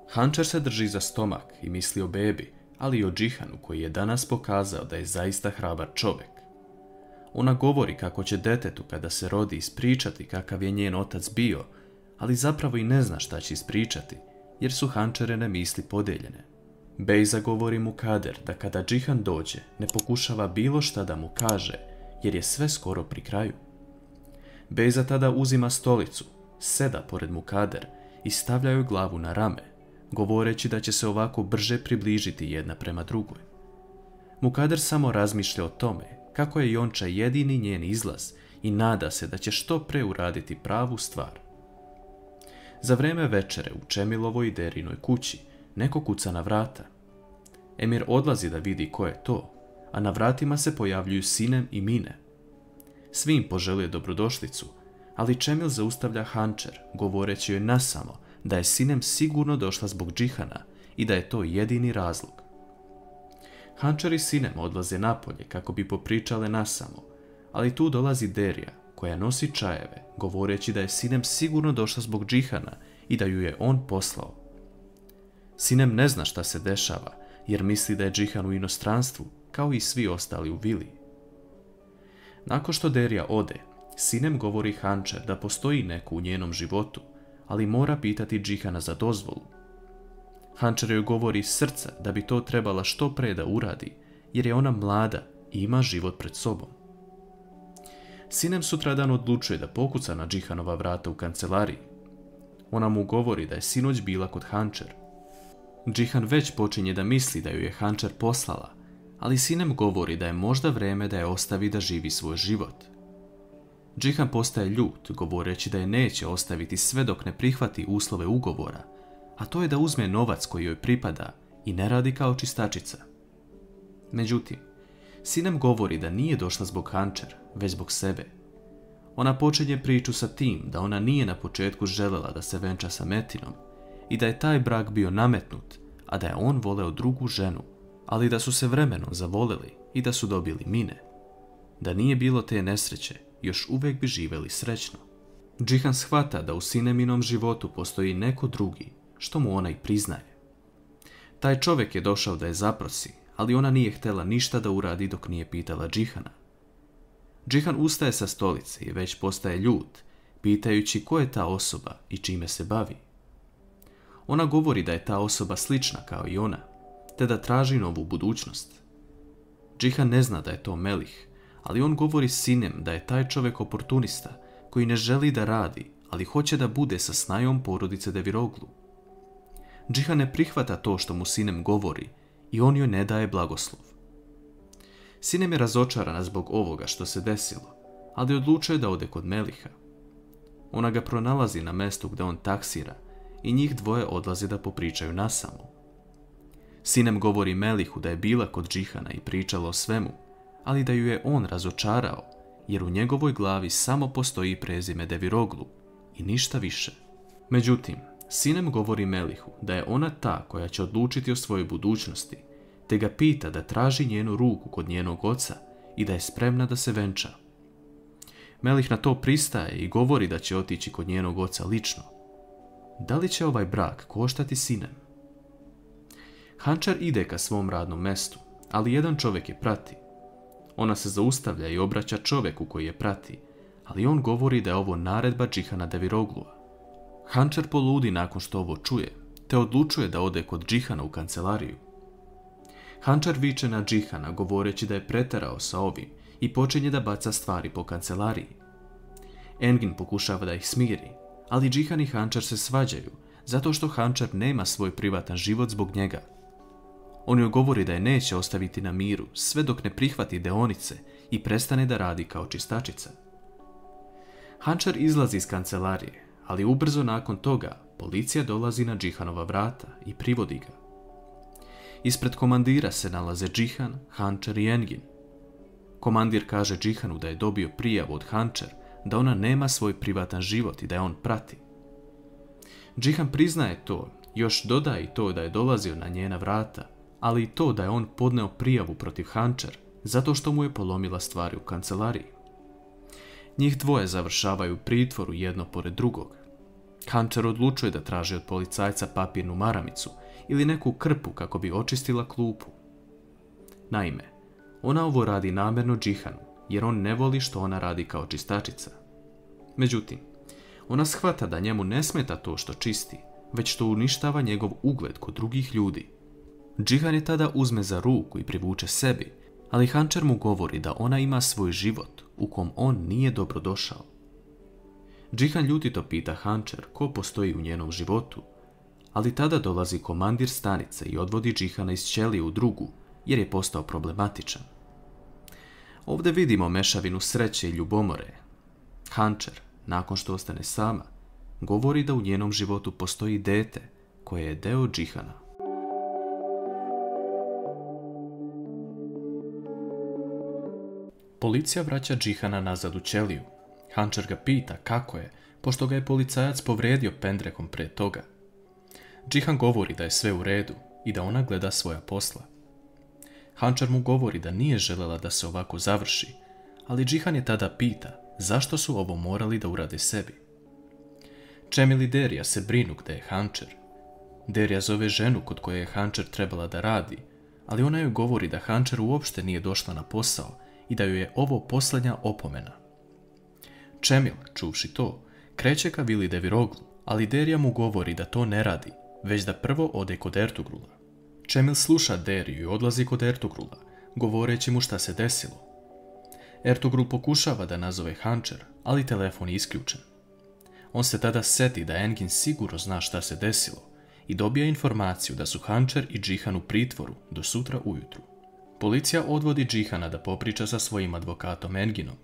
Hančer se drži za stomak i misli o bebi, ali i o Džihanu koji je danas pokazao da je zaista hrabar čovjek. Ona govori kako će detetu kada se rodi ispričati kakav je njen otac bio, ali zapravo i ne zna šta će ispričati, jer su Hančerine misli podijeljene. Bejza govori mu Kader da kada Džihan dođe ne pokušava bilo šta da mu kaže, jer je sve skoro pri kraju. Bejza tada uzima stolicu, seda pored Mukader i stavlja joj glavu na rame, govoreći da će se ovako brže približiti jedna prema drugoj. Mukader samo razmišlja o tome kako je Jonča jedini njen izlaz i nada se da će što pre uraditi pravu stvar. Za vreme večere u Čemilovoj i Derinoj kući neko kuca na vrata. Emir odlazi da vidi ko je to, a na vratima se pojavljuju Sinem i Mine. Svi im poželuje dobrodošlicu, ali Čemil zaustavlja Hančer, govoreći joj nasamo da je Sinem sigurno došla zbog Džihana i da je to jedini razlog. Hančer i Sinem odlaze napolje kako bi popričale nasamo, ali tu dolazi Derija, koja nosi čajeve, govoreći da je Sinem sigurno došla zbog Džihana i da ju je on poslao. Sinem ne zna šta se dešava, jer misli da je Džihan u inostranstvu, kao i svi ostali u vili. Nakon što Derija ode, Sinem govori Hančer da postoji neko u njenom životu, ali mora pitati Džihana za dozvolu. Hančer joj govori iz srca da bi to trebala što pre da uradi, jer je ona mlada i ima život pred sobom. Sinem sutradan odlučuje da pokuca na Džihanova vrata u kancelariji. Ona mu govori da je sinoć bila kod Hančer. Džihan već počinje da misli da ju je Hančer poslala, ali Sinem govori da je možda vreme da je ostavi da živi svoj život. Džihan postaje ljut, govoreći da je neće ostaviti sve dok ne prihvati uslove ugovora, a to je da uzme novac koji joj pripada i ne radi kao čistačica. Međutim, Sinem govori da nije došla zbog Hančer, već zbog sebe. Ona počinje priču sa tim da ona nije na početku želela da se venča sa Metinom i da je taj brak bio nametnut, a da je on voleo drugu ženu, ali da su se vremenom zavoleli i da su dobili Mine. Da nije bilo te nesreće, još uvijek bi živjeli srećno. Džihan shvata da u Sineminom životu postoji neko drugi, što mu ona i priznaje. Taj čovjek je došao da je zaprosi, ali ona nije htjela ništa da uradi dok nije pitala Džihana. Džihan ustaje sa stolice i već postaje ljut, pitajući ko je ta osoba i čime se bavi. Ona govori da je ta osoba slična kao i ona, te da traži novu budućnost. Džihan ne zna da je to Melih, ali on govori s Sinem da je taj čovjek oportunista koji ne želi da radi, ali hoće da bude sa snajom porodice Deviroglu. Džihan ne prihvata to što mu Sinem govori i on joj ne daje blagoslov. Sinem je razočarana zbog ovoga što se desilo, ali odlučuje da ode kod Meliha. Ona ga pronalazi na mjestu gdje on taksira i njih dvoje odlaze da popričaju nasamo. Sinem govori Melihu da je bila kod Džihana i pričala o svemu, ali da ju je on razočarao, jer u njegovoj glavi samo postoji prezime Deviroglu i ništa više. Međutim, Sinem govori Melihu da je ona ta koja će odlučiti o svojoj budućnosti, te ga pita da traži njenu ruku kod njenog oca i da je spremna da se venča. Melih na to pristaje i govori da će otići kod njenog oca lično. Da li će ovaj brak koštati Sinem? Hančer ide ka svom radnom mestu, ali jedan čovjek je prati. Ona se zaustavlja i obraća čovjeku koji je prati, ali on govori da je ovo naredba Džihana Deviroglua. Hančer poludi nakon što ovo čuje, te odlučuje da ode kod Džihana u kancelariju. Hančer viče na Džihana govoreći da je preterao sa ovim i počinje da baca stvari po kancelariji. Engin pokušava da ih smiri, ali Džihan i Hančer se svađaju zato što Hančer nema svoj privatan život zbog njega. On joj govori da je neće ostaviti na miru sve dok ne prihvati deonice i prestane da radi kao čistačica. Hančer izlazi iz kancelarije, ali ubrzo nakon toga policija dolazi na Džihanova vrata i privodi ga. Ispred komandira se nalaze Džihan, Hančer i Engin. Komandir kaže Džihanu da je dobio prijavu od Hančer da ona nema svoj privatan život i da je on prati. Džihan priznaje to, još dodaje i to da je dolazio na njena vrata, ali i to da je on podneo prijavu protiv Hančer zato što mu je polomila stvari u kancelariji. Njih dvoje završavaju u pritvoru jedno pored drugog. Hancher odlučuje da traži od policajca papirnu maramicu ili neku krpu kako bi očistila klupu. Naime, ona ovo radi namjerno Jihanu, jer on ne voli što ona radi kao čistačica. Međutim, ona shvata da njemu ne smeta to što čisti, već što uništava njegov ugled kod drugih ljudi. Jihan je tada uzme za ruku i privuče sebi, ali Hancher mu govori da ona ima svoj život u kom on nije dobro došao. Jihan ljutito pita Hancher ko postoji u njenom životu, ali tada dolazi komandir stanice i odvodi Jihana iz ćelije u drugu, jer je postao problematičan. Ovdje vidimo mešavinu sreće i ljubomore. Hancher, nakon što ostane sama, govori da u njenom životu postoji dete koje je deo Jihana. Policija vraća Jihana nazad u ćeliju. Hancher ga pita kako je, pošto ga je policajac povrijedio pendrekom prije toga. Jihan govori da je sve u redu i da ona gleda svoja posla. Hancher mu govori da nije željela da se ovako završi, ali Jihan je tada pita zašto su ovo morali da urade sebi. Čemil i Derija se brinu gde je Hancher. Derija zove ženu kod koje je Hancher trebala da radi, ali ona joj govori da Hancher uopšte nije došla na posao i da joj je ovo posljednja opomena. Čemil, čuvši to, kreće ka vili Deviroglu, ali Derija mu govori da to ne radi, već da prvo ode kod Ertugrula. Čemil sluša Deriju i odlazi kod Ertugrula, govoreći mu šta se desilo. Ertugrul pokušava da nazove Hancher, ali telefon je isključen. On se tada seti da Engin sigurno zna šta se desilo i dobija informaciju da su Hancher i Jihan u pritvoru do sutra ujutru. Policija odvodi Jihana da popriča sa svojim advokatom Enginom.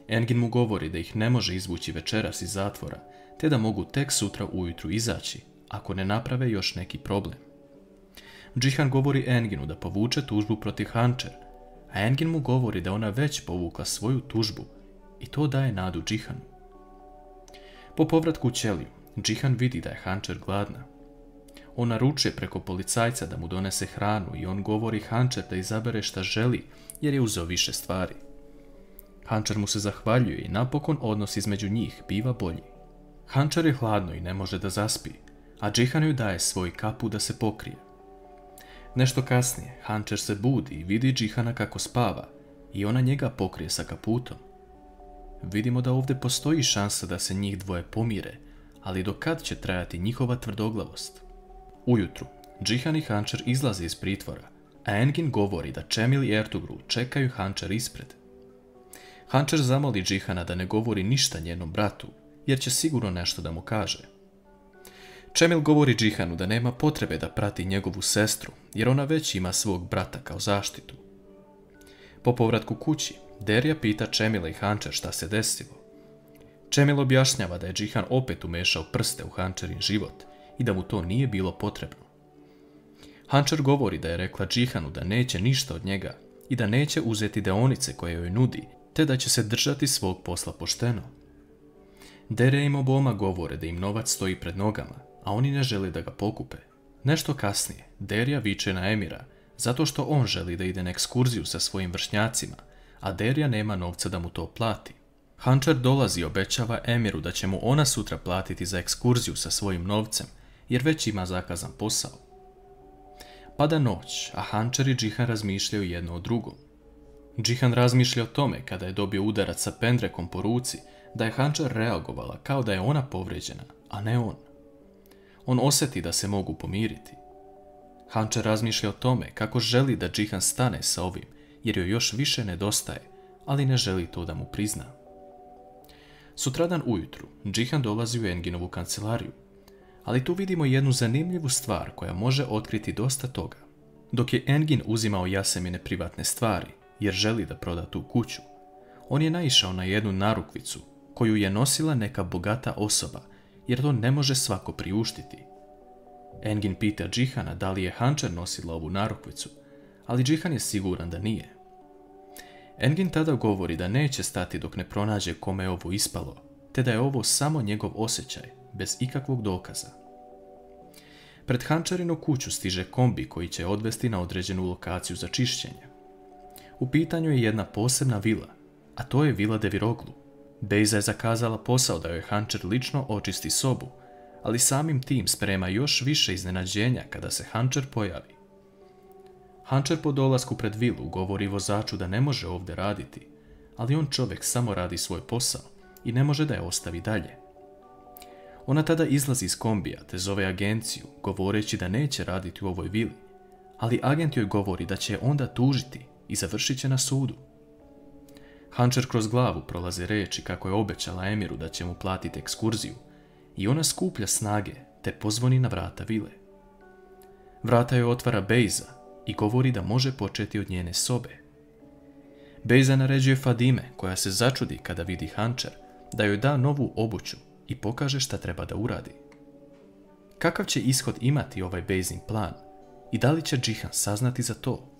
Engin mu govori da ih ne može izvući večeras iz zatvora, te da mogu tek sutra ujutru izaći, ako ne naprave još neki problem. Jihan govori Enginu da povuče tužbu protiv Hancher, a Engin mu govori da ona već povukla svoju tužbu i to daje nadu Jihanu. Po povratku u ćeliju, Jihan vidi da je Hancher gladna. On naručuje preko policajca da mu donese hranu i on govori Hancher da izabere šta želi jer je uzeo više stvari. Hancher mu se zahvaljuje i napokon odnos između njih biva bolji. Hancher je hladno i ne može da zaspi, a Jihan joj daje svoj kapu da se pokrije. Nešto kasnije, Hancher se budi i vidi Jihana kako spava i ona njega pokrije sa kaputom. Vidimo da ovdje postoji šansa da se njih dvoje pomire, ali do kad će trajati njihova tvrdoglavost? Ujutru, Jihan i Hancher izlaze iz pritvora, a Engin govori da Čemil i Ertugrul čekaju Hancher ispred. Hancher zamoli Jihana da ne govori ništa njenom bratu, jer će sigurno nešto da mu kaže. Čemil govori Jihanu da nema potrebe da prati njegovu sestru, jer ona već ima svog brata kao zaštitu. Po povratku kući, Derija pita Čemila i Hancher šta se desilo. Čemil objašnjava da je Jihan opet umešao prste u Hancherin život i da mu to nije bilo potrebno. Hancher govori da je rekla Jihanu da neće ništa od njega i da neće uzeti deonice koje joj nudi, te da će se držati svog posla pošteno. Derija im oboma govore da im novac stoji pred nogama, a oni ne žele da ga pokupe. Nešto kasnije, Derija viče na Emira, zato što on želi da ide na ekskurziju sa svojim vršnjacima, a Derija nema novca da mu to plati. Hancher dolazi i obećava Emiru da će mu ona sutra platiti za ekskurziju sa svojim novcem, jer već ima zakazan posao. Pada noć, a Hancher i Jihan razmišljaju jedno o drugom. Jihan razmišlja o tome kada je dobio udarac sa pendrekom po ruci, da je Hancher reagovala kao da je ona povrijeđena, a ne on. On osjeti da se mogu pomiriti. Hancher razmišlja o tome kako želi da Jihan stane sa ovim, jer joj još više nedostaje, ali ne želi to da mu prizna. Sutradan ujutru, Jihan dolazi u Enginovu kancelariju, ali tu vidimo jednu zanimljivu stvar koja može otkriti dosta toga. Dok je Engin uzimao Jasemine privatne stvari, jer želi da proda tu kuću, on je naišao na jednu narukvicu koju je nosila neka bogata osoba, jer to ne može svako priuštiti. Engin pita Jihana da li je Hancher nosila ovu narukvicu, ali Jihan je siguran da nije. Engin tada govori da neće stati dok ne pronađe kome je ovo ispalo, te da je ovo samo njegov osjećaj, bez ikakvog dokaza. Pred Hancherinu kuću stiže kombi koji će odvesti na određenu lokaciju za čišćenje. U pitanju je jedna posebna vila, a to je vila Deviroglu. Bejza je zakazala posao da joj Hancher lično očisti sobu, ali samim tim sprema još više iznenađenja kada se Hančer pojavi. Hančer po dolasku pred vilu govori vozaču da ne može ovdje raditi, ali on čovjek samo radi svoj posao i ne može da je ostavi dalje. Ona tada izlazi iz kombija te zove agenciju, govoreći da neće raditi u ovoj vili, ali agent joj govori da će je onda tužiti i završit će na sudu. Hančer kroz glavu prolaze reči kako je obećala Emiru da će mu platiti ekskurziju i ona skuplja snage te pozvoni na vrata vile. Vrata joj otvara Bejza i govori da može početi od njene sobe. Bejza naređuje Fadime, koja se začudi kada vidi Hančer, da joj da novu obuću i pokaže šta treba da uradi. Kakav će ishod imati ovaj Bejzin plan i da li će Džihan saznati za to?